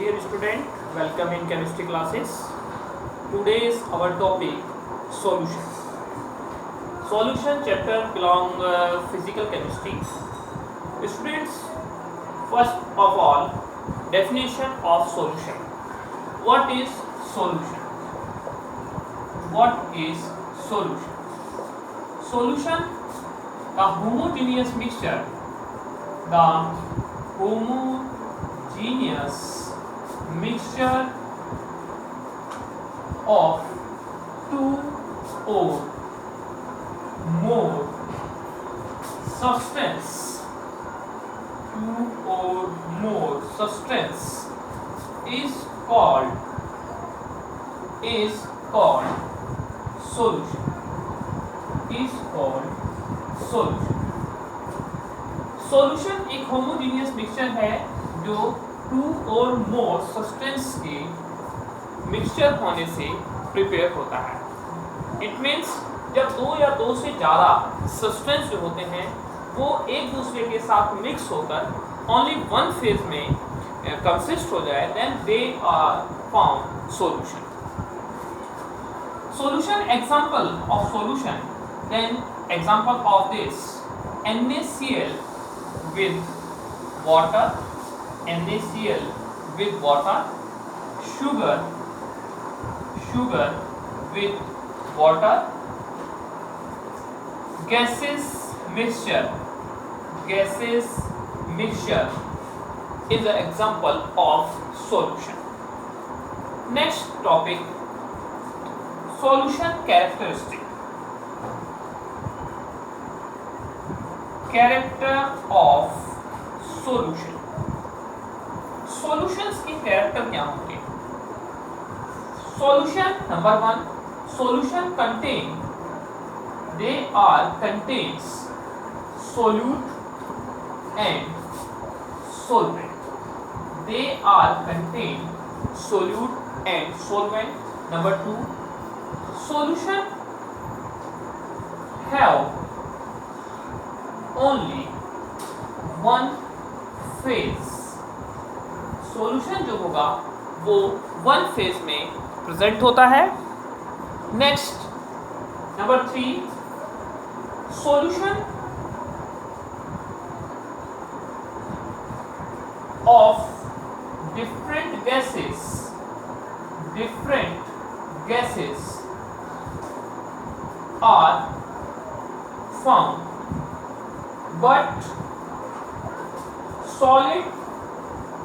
Dear student, welcome in chemistry classes. Today's our topic solution. Solution chapter belong physical chemistry. Students, first of all, definition of solution. What is solution? What is solution? Solution, a homogeneous mixture. The homogeneous mixture of two or more substance is called solution. Solution एक homogeneous mixture है जो to और more substance के mixture होने से prepare होता है। It means जब दो या दो से ज़्यादा सब्सटेंस जो होते हैं वो एक दूसरे के साथ मिक्स होकर ओनली वन फेज में कंसिस्ट हो जाए, then they are found solution. Solution example of solution, then example of this NaCl with water, sugar with water, gaseous mixture is an example of solution. Next topic, solution characteristic. Character of solution. Solutions की character क्या होंगे? Solution number one, solution contains solute and solvent. They are contain solute and solvent. Number two, solution have only one phase. Solution जो होगा वो one phase में present होता है। Next number three, solution of different gases are found, but solid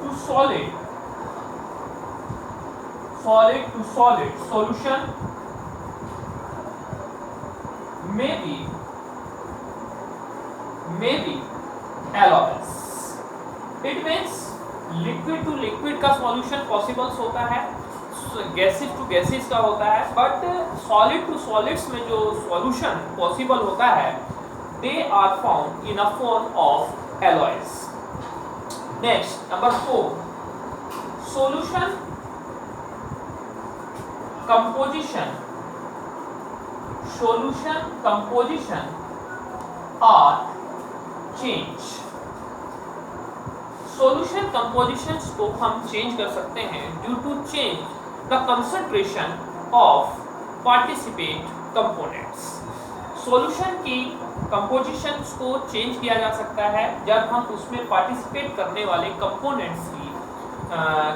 to solid solution may be alloys. It means liquid to liquid का solution possible होता है, gases to gases का होता है, but solid to solids में जो solution possible होता है they are found in a form of alloys. Next, number four, solution composition are change. Solution compositions को हम change कर सकते हैं due to change the concentration of participant components. Solution की कंपोजिशंस को चेंज किया जा सकता है जब हम उसमें पार्टिसिपेट करने वाले कंपोनेंट्स की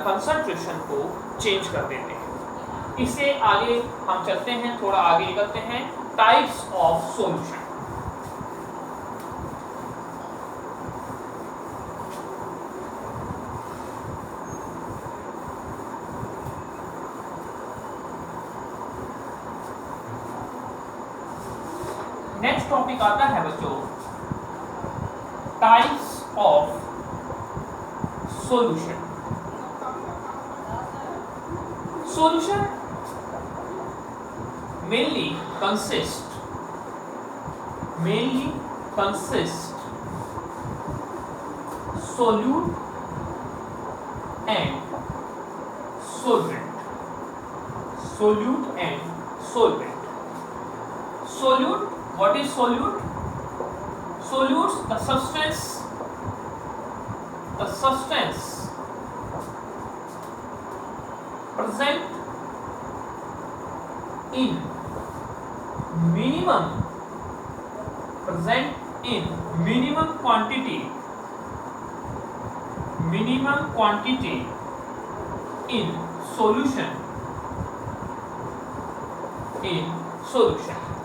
कंसंट्रेशन को चेंज कर देते हैं। इससे आगे हम चलते हैं, थोड़ा आगे निकलते हैं, types of solution. Next topic आता है बच्चों, types of solution. Solution mainly consist solute and solvent. Solute, what is solute? Solutes, the substance present in minimum quantity in solution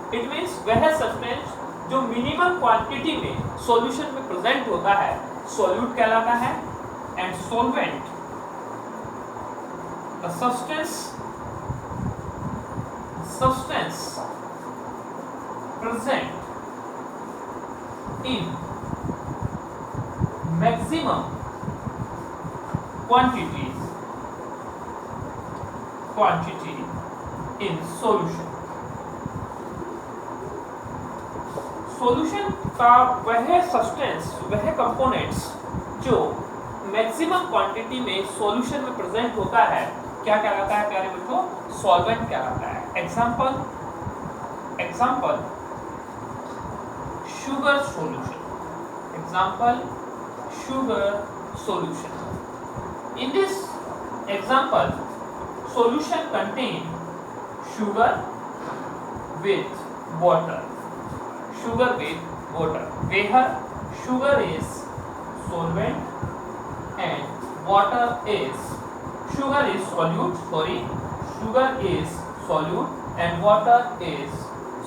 it means वह सब्सटेंस जो मिनिमम क्वांटिटी में solution में present होता है solute कहलाता है and solvent the substance present in maximum quantity in solution का वह सब्सटेंस वह कंपोनेंट्स जो मैक्सिमम क्वांटिटी में सॉल्यूशन में प्रेजेंट होता है क्या कहलाता है प्यारे बच्चों सॉल्वेंट कहलाता है example sugar solution in this example solution contain sugar with water where sugar is solvent and water is solute and water is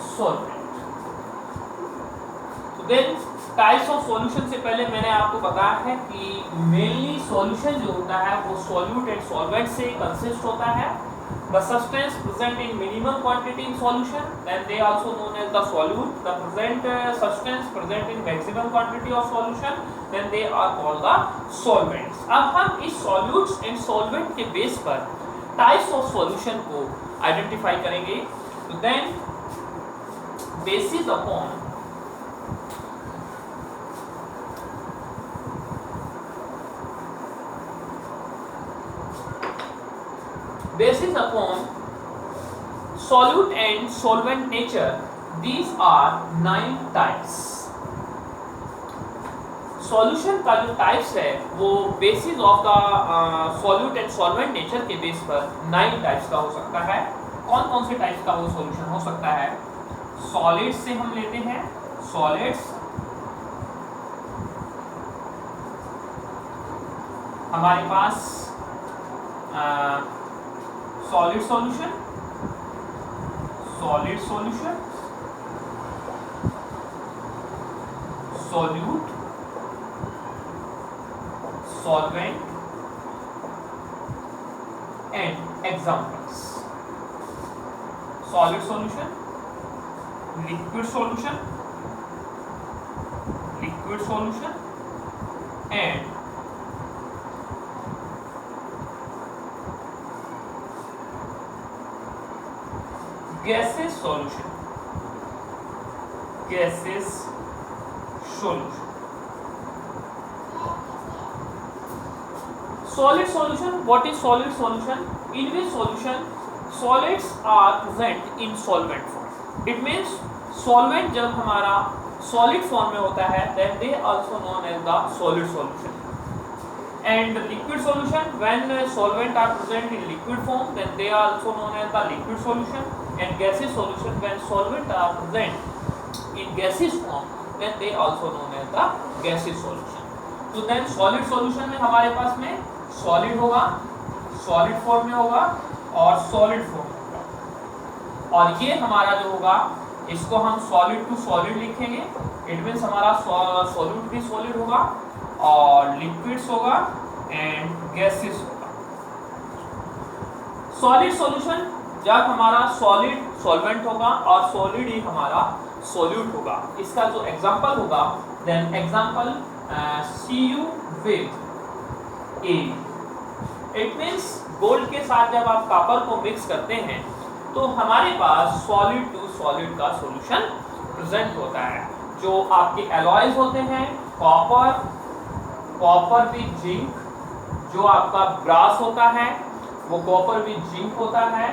solvent. So then types of solution से पहले मैंने आपको बताया है कि मेनली सॉल्यूशन जो होता है वो सॉल्यूट एंड सॉल्वेंट से कंसिस्ट होता है the substance present in minimum quantity in solution then they also known as the solute the present substance present in maximum quantity of solution then they are called the solvents अब हम इस solutes and solvent के base पर types of solution को identify करेंगे तो then basis upon solute and solvent nature these are 9 types solution का जो टाइप्स है वो basis of the solute and solvent nature के बेस पर 9 टाइप्स का हो सकता है कौन कौन से टाइप्स का वो सॉल्यूशन हो सकता है सॉलिड्स से हम लेते हैं सॉलिड्स हमारे पास solid solution solute solvent and examples solid solution liquid solution and gaseous solution solid solution what is solid solution in which solution solids are present in solvent form it means solvent जब हमारा solid form में होता है then they also known as the solid solution and liquid solution when solvent are present in liquid form then they are also known as the liquid solution and gaseous solution when solvent are present in gaseous form then they also known as the gaseous solution तो then solid solution में हमारे पास में solid होगा solid form में होगा और solid form में होगा और ये हमारा जो होगा इसको हम solid to solid लिखेंगे it means हमारा solute भी solid होगा और liquids होगा and gases होगा solid solution जब हमारा solid solvent होगा और solid ही हमारा solute होगा इसका जो example होगा then example Cu with A it means gold के साथ जब आप कॉपर को मिक्स करते हैं तो हमारे पास solid to solid का सॉल्यूशन प्रेजेंट होता है जो आपके एलॉयज होते हैं कॉपर विद जिंक जो आपका ब्रास होता है वो कॉपर विद जिंक होता है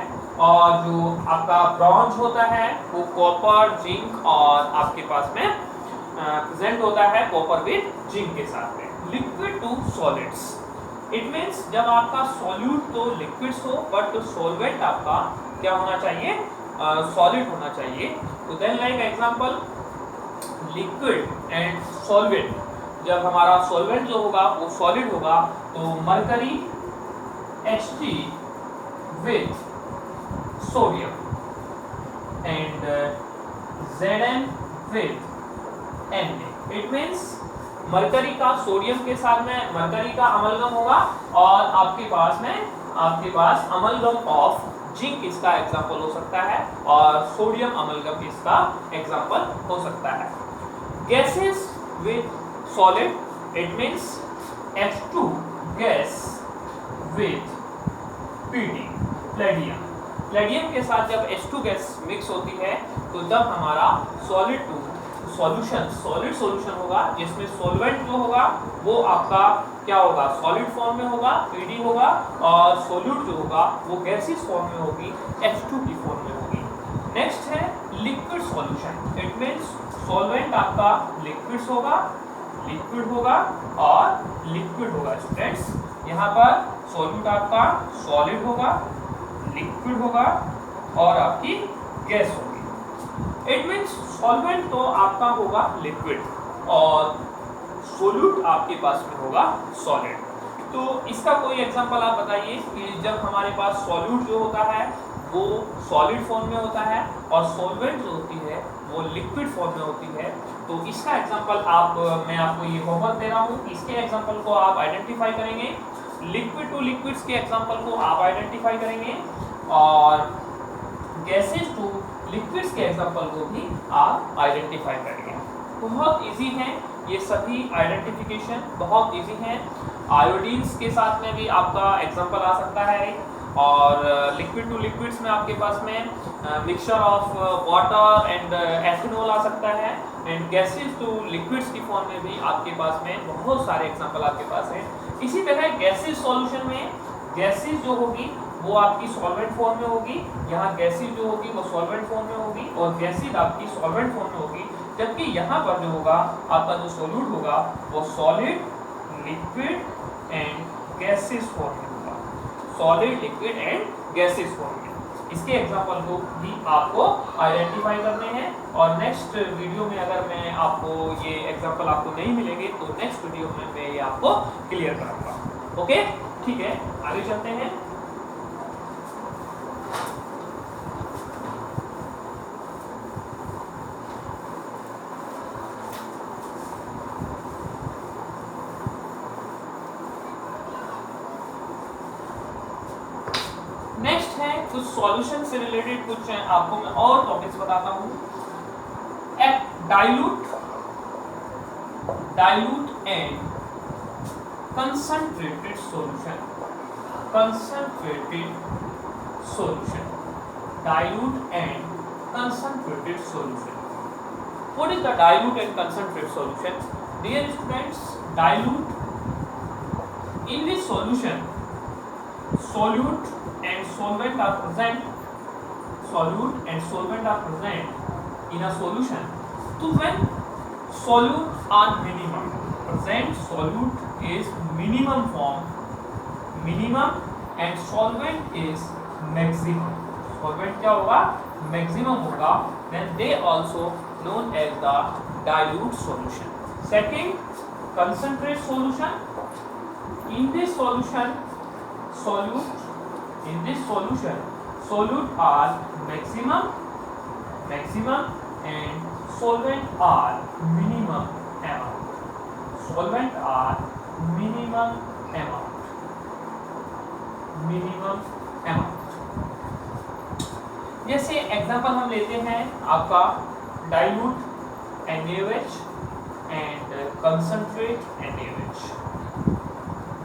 और जो आपका ब्रॉन्ज होता है वो कॉपर जिंक और आपके पास में प्रेजेंट होता है कॉपर विद जिंक के साथ में liquid to solids it means जब आपका सॉल्यूट तो लिक्विड्स हो बट सॉल्वेंट आपका क्या होना चाहिए, सॉलिड होना चाहिए। तो then like example liquid and solvent, जब हमारा सॉल्वेंट जो होगा वो सॉलिड होगा तो mercury H3 with sodium and Zn with Na। It means mercury का सोडियम के साथ में मरकरी का अमलगम होगा और आपके पास अमलगम ऑफ जिंक इसका एग्जांपल हो सकता है और सोडियम अमलगम इसका एग्जांपल हो सकता है। Gases with solid, it means H2 gas with PD Palladium. Palladium के साथ जब H2 गैस मिक्स होती है तो जब हमारा solid to solution solid solution होगा जिसमें सॉल्वेंट जो होगा वो आपका क्या होगा, सॉलिड फॉर्म में होगा PD होगा और सॉल्यूट जो होगा वो गैसियस फॉर्म में होगी H2 की फॉर्म में होगी। नेक्स्ट है liquid solution, it means solvent आपका लिक्विड होगा और लिक्विड होगा। स्टूडेंट्स यहाँ पर सॉल्यूट आपका सॉलिड होगा, लिक्विड होगा और आपकी गैस होगी। इट मीन्स सॉल्वेंट तो आपका होगा लिक्विड और सोल्यूट आपके पास में होगा सॉलिड। तो इसका कोई एग्जांपल आप बताइए कि जब हमारे पास सॉल्यूट जो होता है वो सॉलिड फॉर्म में होता है और सॉल्वेंट जो होती है वो लिक्विड फॉर्म में होती है। तो इसका एग्जांपल मैं आपको ये होमवर्क दे रहा हूँ, इसके एग्जांपल को आप आइडेंटिफाई करेंगे, लिक्विड टू लिक्विड्स के एग्जांपल को आप आइडेंटिफाई करेंगे और गैसेस टू लिक्विड्स के एग्जांपल को भी आप आइडेंटिफाई करेंगे। बहुत इजी है ये सभी आइडेंटिफिकेशन, बहुत इजी है। आयोडीन्स के साथ में भी आपका एग्जांपल आ सकता है और लिक्विड टू लिक्विड्स में आपके पास में mixture of water and ethanol आ सकता है एंड गैसेस टू लिक्विड्स की फॉर्म में भी आपके पास में बहुत सारे एग्जांपल आपके पास हैं। इसी तरह गैसेस सॉल्यूशन में गैसेस जो होगी वो आपकी सॉल्वेंट फॉर्म में होगी, यहाँ गैसेस जो होगी वो सॉल्वेंट फॉर्म में होगी और गैसेस आपकी सॉल्वेंट फॉर्म में होगी, जबकि यहाँ पर जो होगा आपका जो सॉल्यूट होगा वो solid, liquid and gases form में होगा, solid, liquid and gases form में। इसके एग्जांपल को भी आपको आइडेंटिफाई करने हैं और नेक्स्ट वीडियो में अगर मैं आपको ये एग्जांपल आपको नहीं मिलेंगे तो नेक्स्ट वीडियो में मैं ये आपको क्लियर कराऊंगा। ओके, ठीक है, आगे चलते हैं। नेक्स्ट है कुछ सॉल्यूशन से रिलेटेड कुछ आपको मैं और टॉपिक्स बताता हूँ। Dilute and concentrated solution, dilute and concentrated solution. What is the dilute and concentrated solution? Dear students, dilute in this solution solute and solvent are present, solute and solvent are present in a solution. So when solute are minimum, present solute is minimum form, minimum, and solvent is maximum, solvent क्या होगा, maximum होगा, then they also known as the dilute solution. Second, concentrate solution. In this solution solute are maximum and solvent are minimum amount. जैसे example हम लेते हैं आपका dilute NaOH and concentrate NaOH,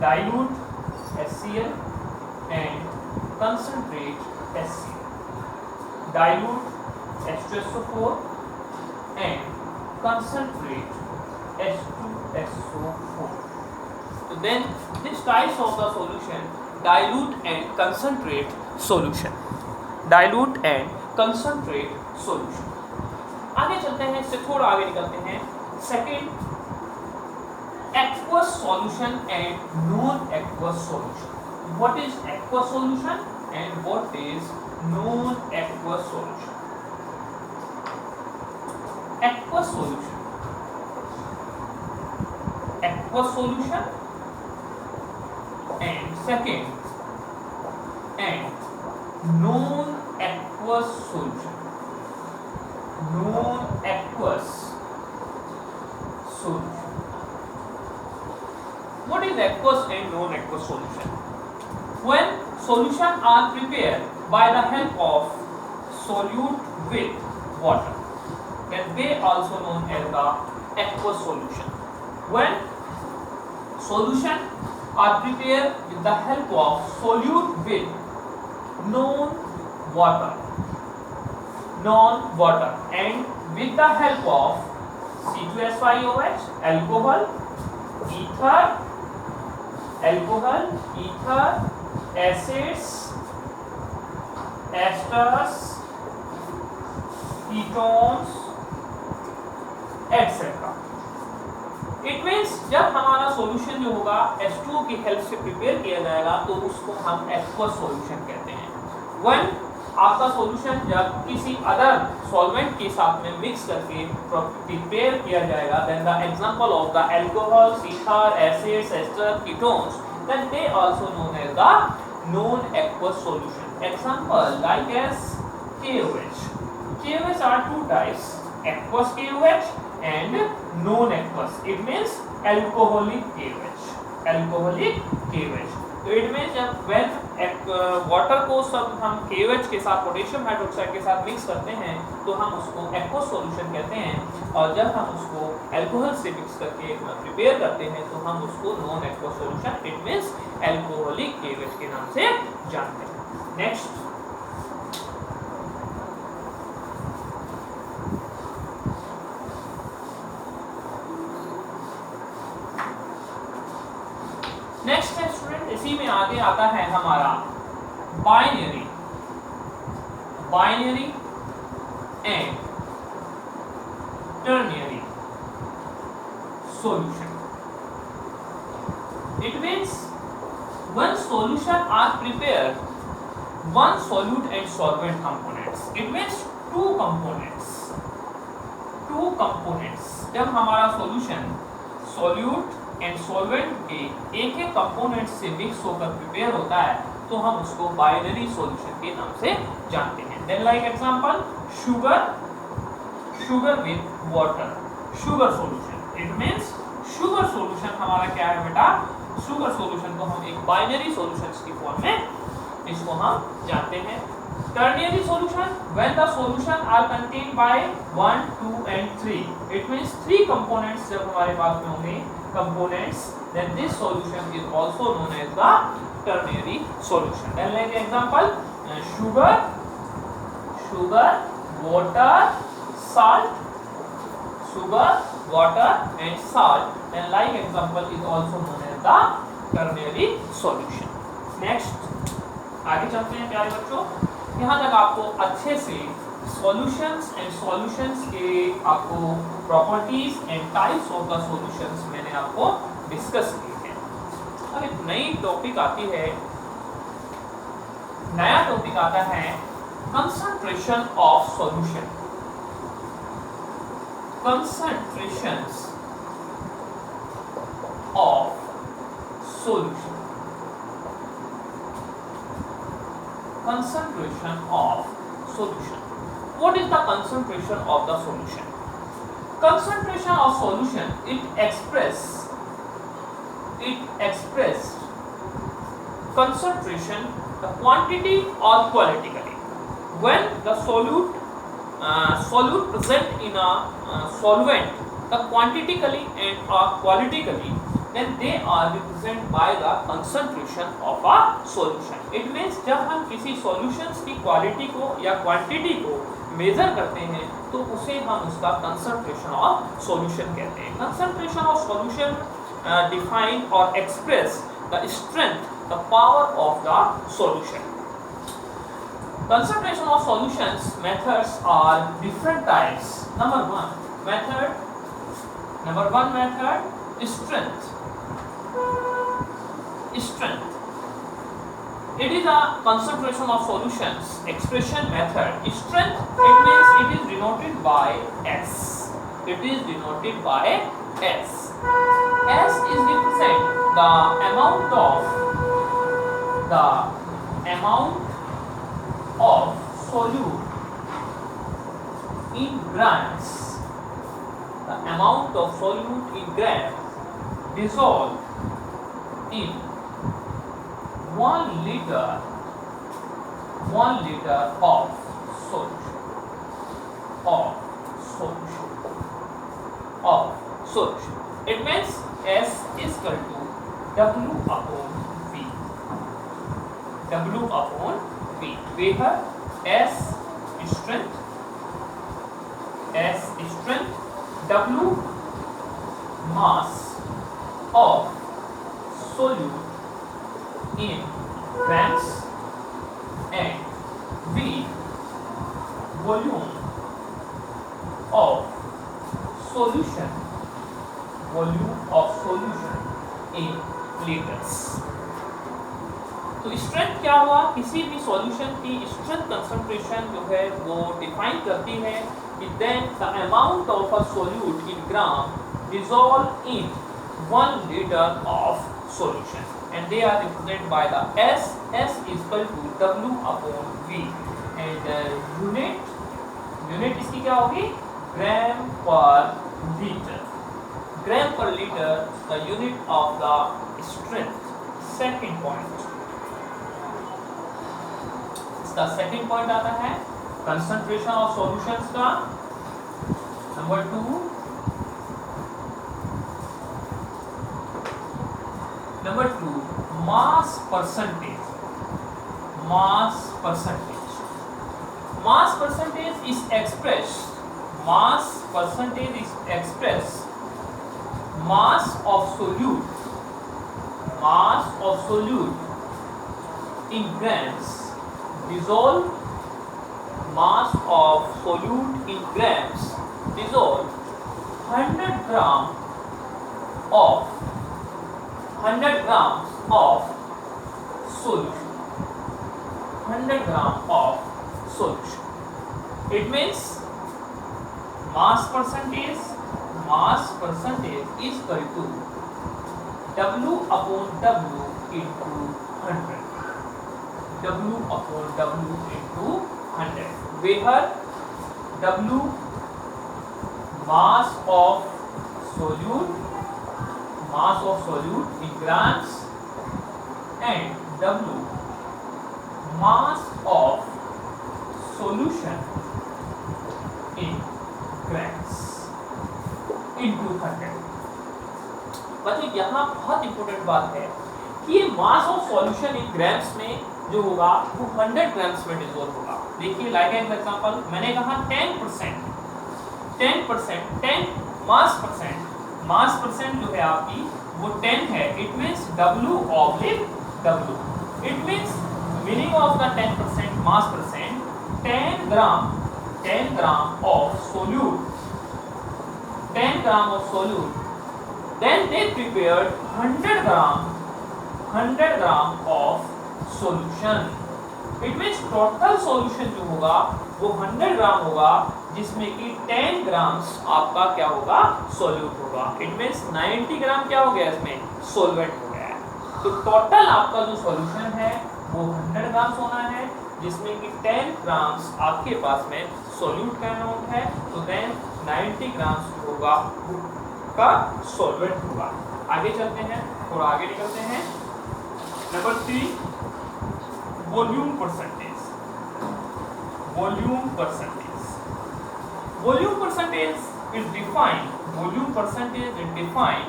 dilute HCl and concentrate HCl, dilute H2SO4 and concentrate H2SO4. So then this types of the solution, dilute and concentrate solution, dilute and concentrate solution. आगे चलते हैं, इससे थोड़ा आगे निकलते हैं। Second, aqueous solution and non-aqueous solution. What is aqueous solution and what is non-aqueous solution? Aqueous solution. Aqueous solution and second and non-aqueous solution. Non-aqueous solution. What is aqueous and non-aqueous solution? When solution are prepared by the help of solute with water, then they also known as the aqueous solution. When solution are prepared with the help of solute with non-water and with the help of C2H5OH, alcohol, ether, acids, esters, ketones, etc. It means जब हमारा solution जो होगा H2O की help से prepare किया जाएगा तो उसको हम एक्वस सॉल्यूशन कहते हैं। व्हेन आपका सॉल्यूशन जब किसी अदर सॉल्वेंट के साथ में मिक्स करके प्रिपेयर किया जाएगा, then the example of the alcohol, ether, acids, ester, ketones, then they also known as the non aqueous solution. Example like as KOH. KOH are two types, aqueous KOH and non-aqueous. It means alcoholic KOH. Alcoholic KOH. तो it means जब when water को सब हम KOH के साथ potassium hydroxide के साथ mix करते हैं तो हम उसको एक्वस सॉल्यूशन कहते हैं, और जब हम उसको अल्कोहल से मिक्स करके प्रिपेयर करते हैं तो हम उसको non aqueous solution, it means alcoholic KOH के नाम से जानते हैं। नेक्स्ट नेक्स्ट है स्टूडेंट, इसी में आगे आता है हमारा binary and ternary solution. It means when solution are prepared one solute and solvent components, it means two components। जब हमारा सॉल्यूशन solute एंड सॉल्वेंट के एक कंपोनेंट से मिक्स होकर प्रिपेयर होता है तो हम उसको बाइनरी सॉल्यूशन के नाम से जानते हैं। Then like example sugar with water, sugar solution. It means sugar solution हमारा क्या है बेटा, शुगर सॉल्यूशन को हम एक बाइनरी सॉल्यूशंस की फॉर्म में इसको हम जानते हैं। Ternary solution when the solution are contained by 1, 2 and 3, it means 3 components जब हमारे पास में होंगे components, then this solution is also known as the ternary solution. Then like example sugar, water, salt, sugar, water and salt, then like example is also known as the ternary solution. Next आगे चलते हैं प्यारे बच्चों। यहाँ तक आपको अच्छे से सॉल्यूशंस एंड सॉल्यूशंस के आपको properties and types of the solutions मैंने आपको डिस्कस किए हैं। अब एक नई टॉपिक आती है, नया टॉपिक आता है concentration of solution. Concentrations of solution, concentration of solution. What is the concentration of the solution? Concentration of solution, it expressed concentration, the quantity or qualitically. When the solute present in a solvent, the quantitically and qualitically, then they are represented by the concentration of a solution. It means जब हम किसी solutions की quality को या quantity को measure करते हैं तो उसे हम उसका concentration of solution कहते हैं। Concentration of solution define or express the strength, the power of the solution. Concentration of solutions methods are different types. Number one method, strength. strength. It is a concentration of solutions. Expression method. Strength, it means it is denoted by S. It is denoted by S. S is represent the amount of solute in grams. The amount of solute in grams dissolved in 1 liter of solution. It means S is equal to W upon V. W upon V. Where S is strength, W mass of solute in grams, and V volume of solution in liters. तो strength क्या हुआ, किसी भी solution की strength concentration जो है वो define करती है कि then the amount of a solute in gram dissolved in 1 liter of solution, and they are represented by the S. S is equal to W upon V, and unit इसकी क्या होगी, ग्राम पर लीटर. ग्राम पर litre the unit of the strength. Second point, इसका second point आता है concentration of solutions का. Number 2, mass percentage. Mass percentage is expressed. Mass of solute in grams dissolved. Mass of solute in grams dissolved 100 grams of solution. 100 grams of solution. It means mass percentage is equal to W upon W into 100. W upon W into 100. Where W mass of solute in grams, and W mass of solution in grams into 100. बच्चों यहाँ बहुत important बात है कि ये mass of solution in grams में जो होगा वो 100 ग्राम्स में डिसॉल्व होगा. देखिए लाइक एन एग्जांपल मैंने कहा 10% मास परसेंट जो है आपकी वो 10 है. It means W oblique W. It means meaning of the 10% mass percent 10 gram of solute. 10 gram of solute. Then they prepared 100 gram of solution. It means total solution जो होगा वो 100 ग्राम होगा, जिसमें कि 10 ग्राम्स आपका क्या होगा, सोल्यूट होगा. इट मींस 90 ग्राम क्या हो गया, इसमें सोलवेंट हो गया है. तो टोटल आपका जो सॉल्यूशन है वो 100 ग्राम्स होना है, जिसमें कि 10 ग्राम्स आपके पास में सोल्यूट का अमाउंट है. तो देन 90 ग्राम्स होगा का सॉल्वेंट होगा. आगे चलते हैं, थोड़ा आगे निकलते हैं. Number 3, volume percentage. Volume percentage is defined. Volume percentage is defined.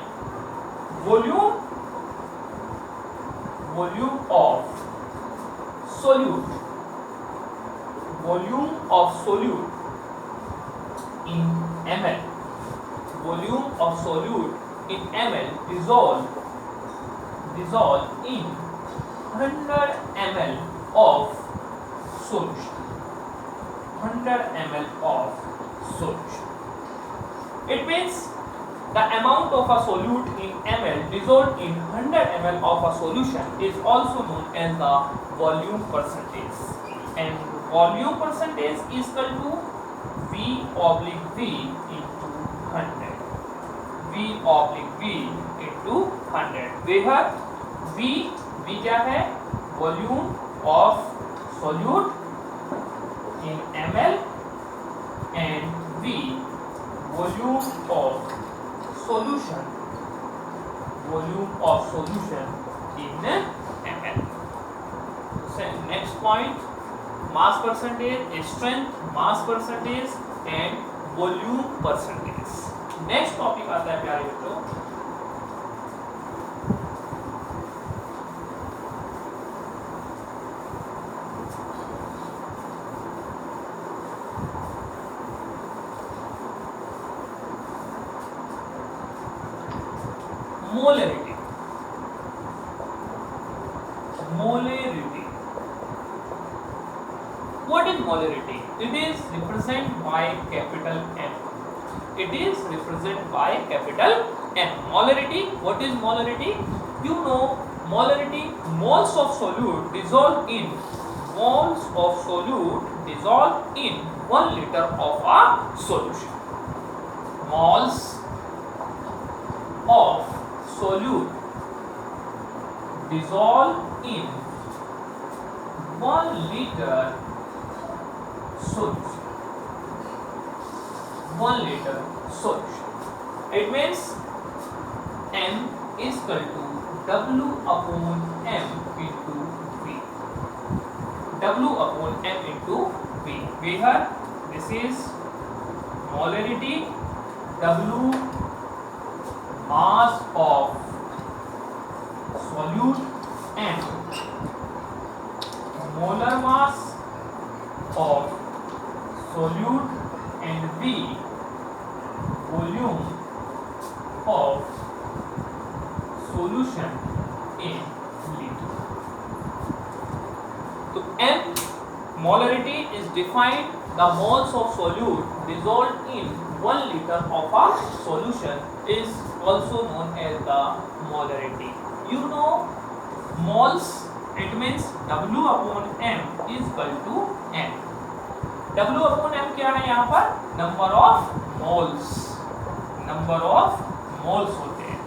Volume of solute. Volume of solute in ml. Volume of solute in ml dissolved in 100 ml of solution. 100 ml of solution. It means The amount of a solute in ml dissolved in 100 ml of a solution is also known as the volume percentage. And volume percentage is equal to V/V into 100. V/V into 100. Where V क्या है? Volume of solute in ml and V volume of solution in ml. Next point, mass percentage, strength, mass percentage and volume percentage. Next topic आता है प्यारे बच्चों molarity. What is molarity? It is represented by capital M. It is represented by capital M. Molarity. What is molarity? You know molarity, moles of solute dissolved in 1 liter of a solution. Moles of solute dissolved in 1 liter solution. 1 liter solution. It means M is equal to W upon M into V. W upon M into V. Where this is molarity, W mass of solute and molar mass of solute and V volume of solution in liter. So M molarity is defined the moles of solute dissolved in 1 liter of a solution is also known as the molarity. You know moles, it means W upon M is equal to M. W upon M क्या है यहाँ पर? Number of moles होते हैं.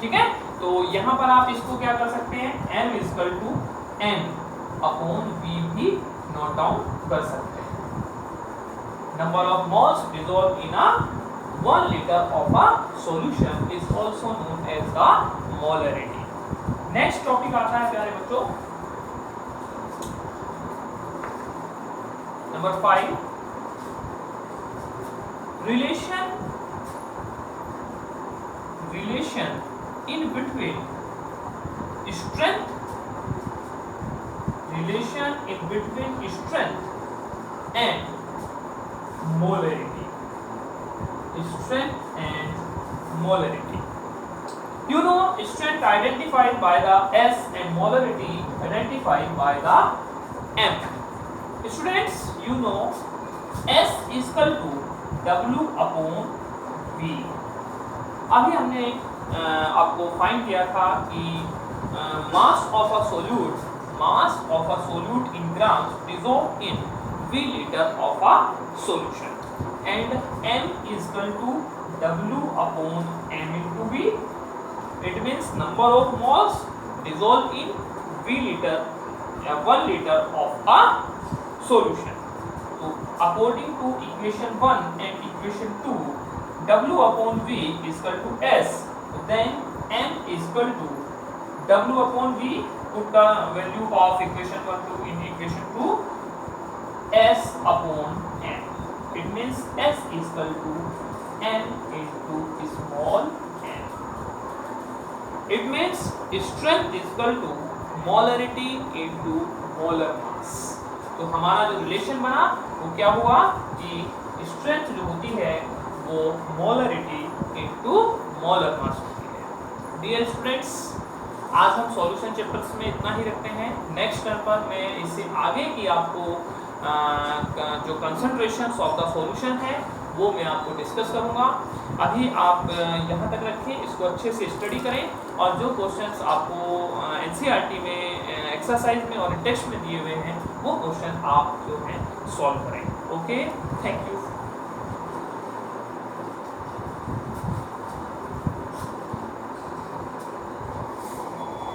ठीक है, तो यहाँ पर आप इसको क्या कर सकते हैं? M is equal to N upon V भी नोट डाउन कर सकते हैं. Number of moles dissolved in a 1 liter of a solution is also known as the molarity. Next topic आता है प्यारे बच्चों Number 5, relation in between strength and molarity. You know strength identified by the S and molarity identified by the M. Students, you know S is equal to W upon V. अभी हमने आपको find किया था कि mass of a solute in grams dissolved in V liter of a solution, and M is equal to W upon M into V. It means number of moles dissolved in V liter 1 liter of a solution. So according to equation 1 and equation 2, W upon V is equal to S. Then M is equal to W upon V. Put the value of equation 1 to in equation 2. S upon M. It means S is equal to N into small n. It means strength is equal to molarity into molar mass. तो हमारा जो relation बना वो क्या हुआ कि strength जो होती है वो मोलरिटी इनटू मोलर मास होती है. डियर स्टूडेंट्स, आज हम सॉल्यूशन चैप्टर्स में इतना ही रखते हैं. नेक्स्ट टर्म पर मैं इससे आगे की आपको जो कंसंट्रेशंस ऑफ द सॉल्यूशन है वो मैं आपको डिस्कस करूंगा. अभी आप यहाँ तक रखें, इसको अच्छे से स्टडी करें और जो क्वेश्चंस आपको एनसीईआरटी में एक्सरसाइज में और टेस्ट में दिए हुए हैं वो क्वेश्चन आप जो हैं सॉल्व करें। Okay, thank you.